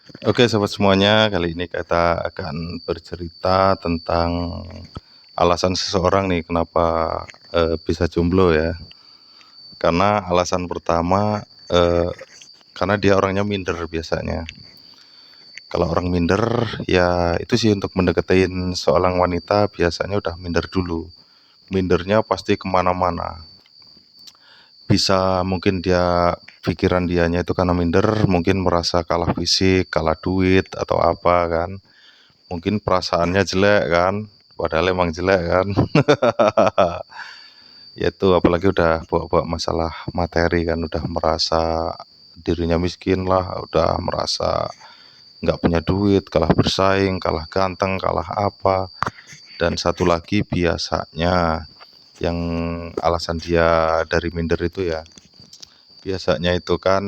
Oke sobat semuanya, kali ini kita akan bercerita tentang alasan seseorang nih kenapa, bisa jomblo ya. Karena alasan pertama, karena dia orangnya minder biasanya. Kalau orang minder, ya itu sih untuk mendeketin seorang wanita biasanya udah minder dulu. Mindernya pasti kemana-mana. Bisa mungkin pikiran dianya itu karena minder, mungkin merasa kalah fisik, kalah duit, atau apa kan. Mungkin perasaannya jelek kan, padahal emang jelek kan. Ya itu apalagi udah bawa-bawa masalah materi kan, udah merasa dirinya miskin lah, udah merasa nggak punya duit, kalah bersaing, kalah ganteng, kalah apa. Dan satu lagi biasanya yang alasan dia dari minder itu ya, biasanya itu kan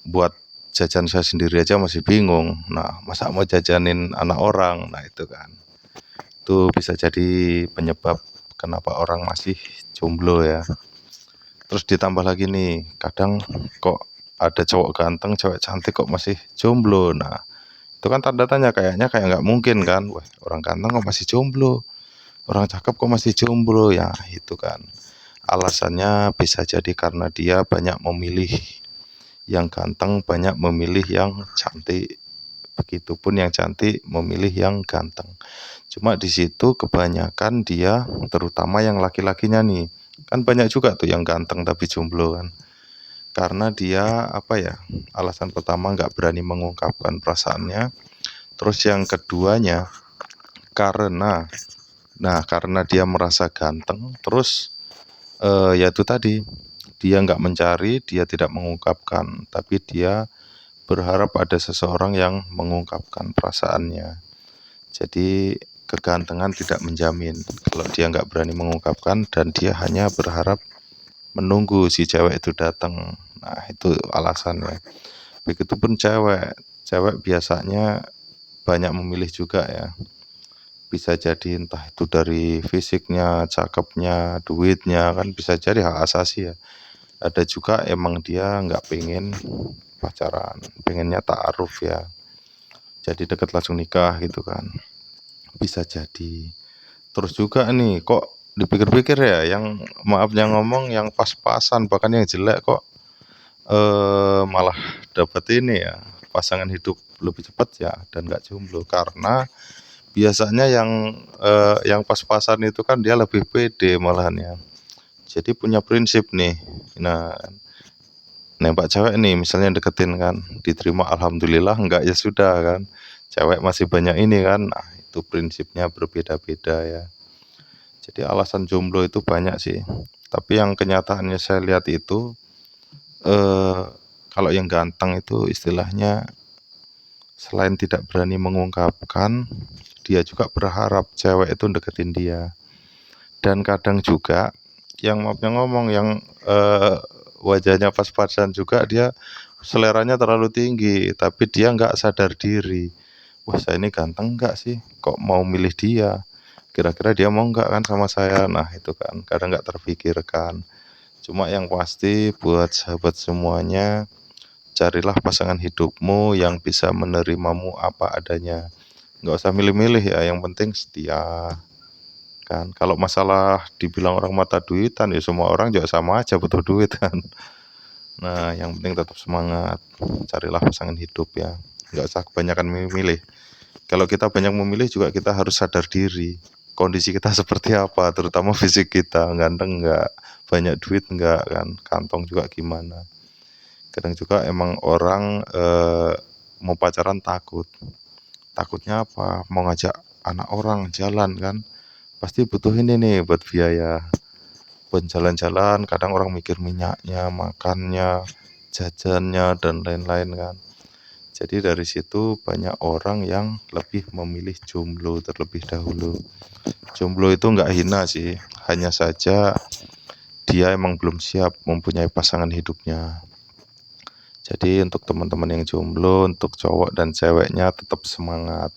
buat jajan saya sendiri aja masih bingung. Nah, masa mau jajanin anak orang? Nah, itu kan. Itu bisa jadi penyebab kenapa orang masih jomblo ya. Terus ditambah lagi nih, kadang kok ada cowok ganteng, cewek cantik kok masih jomblo. Nah, itu kan tanda tanya, kayaknya kayak nggak mungkin kan. Wah, orang ganteng kok masih jomblo, orang cakep kok masih jomblo ya, itu kan. Alasannya bisa jadi karena dia banyak memilih yang ganteng, banyak memilih yang cantik. Begitupun yang cantik memilih yang ganteng. Cuma di situ kebanyakan dia, terutama yang laki-lakinya nih, kan banyak juga tuh yang ganteng tapi jomblo kan. Karena dia apa ya? Alasan pertama nggak berani mengungkapkan perasaannya. Terus yang keduanya karena, karena dia merasa ganteng. Terus ya itu tadi, dia nggak mencari, dia tidak mengungkapkan, tapi dia berharap ada seseorang yang mengungkapkan perasaannya. Jadi kegantengan tidak menjamin kalau dia nggak berani mengungkapkan dan dia hanya berharap menunggu si cewek itu datang. Nah, itu alasannya. Begitupun cewek. Cewek biasanya banyak memilih juga ya. Bisa jadi entah itu dari fisiknya, cakepnya, duitnya, kan bisa jadi hak asasi ya. Ada juga emang dia nggak pengen pacaran, pengennya ta'aruf ya. Jadi deket langsung nikah gitu kan. Bisa jadi. Terus juga nih, kok dipikir-pikir ya, yang maafnya ngomong yang pas-pasan, bahkan yang jelek kok malah dapat ini ya, pasangan hidup lebih cepat ya dan nggak jomblo. Karena biasanya yang pas-pasan itu kan dia lebih pede malahan ya. Jadi punya prinsip nih. Nah, nembak cewek nih misalnya deketin kan, diterima alhamdulillah, enggak ya sudah kan. Cewek masih banyak ini kan. Nah, itu prinsipnya berbeda-beda ya. Jadi alasan jomblo itu banyak sih. Tapi yang kenyataannya saya lihat itu, eh, kalau yang ganteng itu istilahnya selain tidak berani mengungkapkan, dia juga berharap cewek itu deketin dia. Dan kadang juga yang maafnya ngomong yang wajahnya pas-pasan juga, dia seleranya terlalu tinggi, tapi dia nggak sadar diri. Wah, saya ini ganteng nggak sih? Kok mau milih dia? Kira-kira dia mau nggak kan sama saya? Nah, itu kan kadang nggak terpikirkan. Cuma yang pasti buat sahabat semuanya, carilah pasangan hidupmu yang bisa menerimamu apa adanya. Nggak usah milih-milih ya, yang penting setia kan. Kalau masalah dibilang orang mata duitan, ya semua orang juga sama aja butuh duit kan. Nah, yang penting tetap semangat, carilah pasangan hidup ya, nggak usah kebanyakan milih. Kalau kita banyak memilih juga kita harus sadar diri, kondisi kita seperti apa, terutama fisik kita, ganteng nggak, banyak duit nggak kan, kantong juga gimana. Kadang juga emang orang mau pacaran takutnya apa, mau ngajak anak orang jalan kan, pasti butuh ini nih buat biaya, buat jalan-jalan. Kadang orang mikir minyaknya, makannya, jajannya, dan lain-lain kan. Jadi dari situ banyak orang yang lebih memilih jomblo terlebih dahulu. Jomblo itu nggak hina sih, hanya saja dia emang belum siap mempunyai pasangan hidupnya. Jadi untuk teman-teman yang jomblo, untuk cowok dan ceweknya tetap semangat.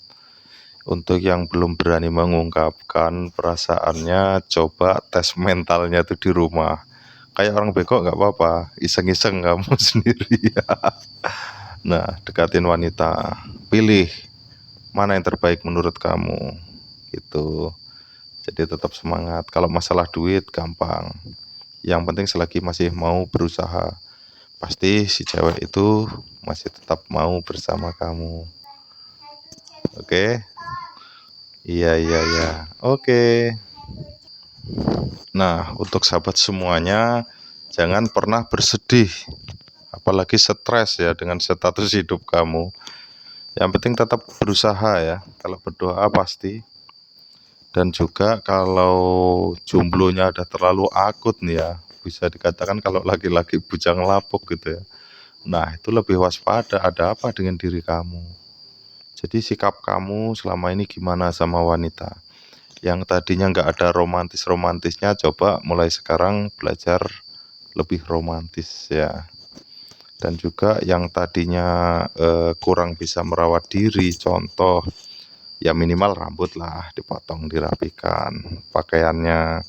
Untuk yang belum berani mengungkapkan perasaannya, coba tes mentalnya tuh di rumah. Kayak orang bego nggak apa-apa, iseng-iseng kamu sendiri ya. Nah, dekatin wanita, pilih mana yang terbaik menurut kamu, gitu. Jadi tetap semangat. Kalau masalah duit gampang. Yang penting selagi masih mau berusaha, pasti si cewek itu masih tetap mau bersama kamu. Oke? Iya, iya, iya. Oke. Nah, untuk sahabat semuanya, jangan pernah bersedih, apalagi stres ya dengan status hidup kamu. Yang penting tetap berusaha ya. Kalau berdoa pasti. Dan juga kalau jomblonya ada terlalu akut nih ya, bisa dikatakan kalau laki-laki bujang lapuk gitu ya. Nah, itu lebih waspada, ada apa dengan diri kamu. Jadi sikap kamu selama ini gimana sama wanita. Yang tadinya nggak ada romantis-romantisnya, coba mulai sekarang belajar lebih romantis ya. Dan juga yang tadinya kurang bisa merawat diri, contoh ya minimal rambut lah dipotong, dirapikan, pakaiannya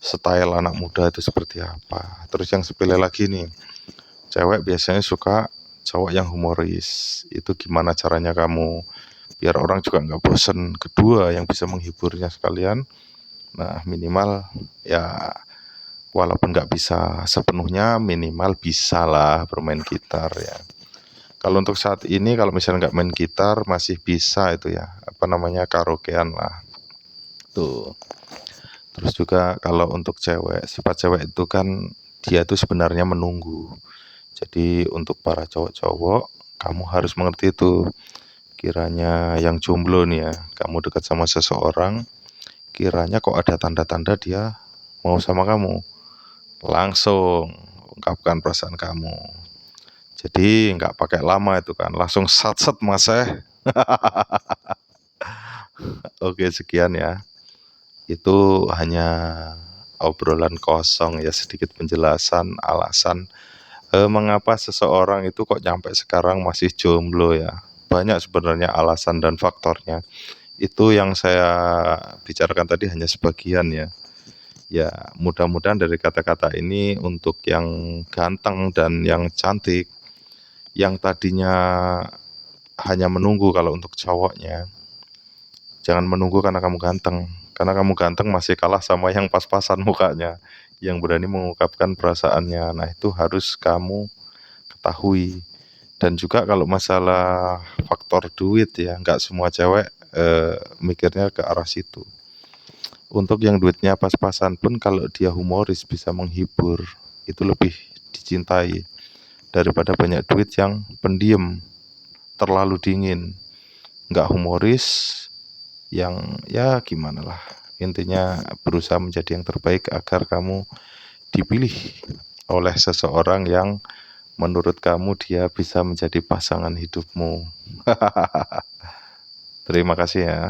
style anak muda itu seperti apa. Terus yang sepele lagi nih, cewek biasanya suka cowok yang humoris. Itu gimana caranya kamu biar orang juga nggak bosen. Kedua yang bisa menghiburnya sekalian, nah minimal ya walaupun nggak bisa sepenuhnya, minimal bisa lah bermain gitar ya. Kalau untuk saat ini kalau misalnya nggak main gitar masih bisa itu ya, apa namanya, karaokean lah tuh. Terus juga kalau untuk cewek, sifat cewek itu kan dia tuh sebenarnya menunggu. Jadi untuk para cowok-cowok, kamu harus mengerti itu. Kiranya yang jomblo nih ya, kamu dekat sama seseorang, kiranya kok ada tanda-tanda dia mau sama kamu, langsung ungkapkan perasaan kamu. Jadi nggak pakai lama itu kan, langsung sat-set mas eh. Oke sekian ya. Itu hanya obrolan kosong ya, sedikit penjelasan alasan mengapa seseorang itu kok nyampe sekarang masih jomblo ya. Banyak sebenarnya alasan dan faktornya. Itu yang saya bicarakan tadi hanya sebagian ya. Ya, mudah-mudahan dari kata-kata ini untuk yang ganteng dan yang cantik, yang tadinya hanya menunggu kalau untuk cowoknya, jangan menunggu karena kamu ganteng. Karena kamu ganteng masih kalah sama yang pas-pasan mukanya, yang berani mengungkapkan perasaannya. Nah, itu harus kamu ketahui. Dan juga kalau masalah faktor duit ya, nggak semua cewek mikirnya ke arah situ. Untuk yang duitnya pas-pasan pun kalau dia humoris bisa menghibur, itu lebih dicintai daripada banyak duit yang pendiam, terlalu dingin, nggak humoris, yang ya gimana lah. Intinya berusaha menjadi yang terbaik agar kamu dipilih oleh seseorang yang menurut kamu dia bisa menjadi pasangan hidupmu. Terima kasih ya.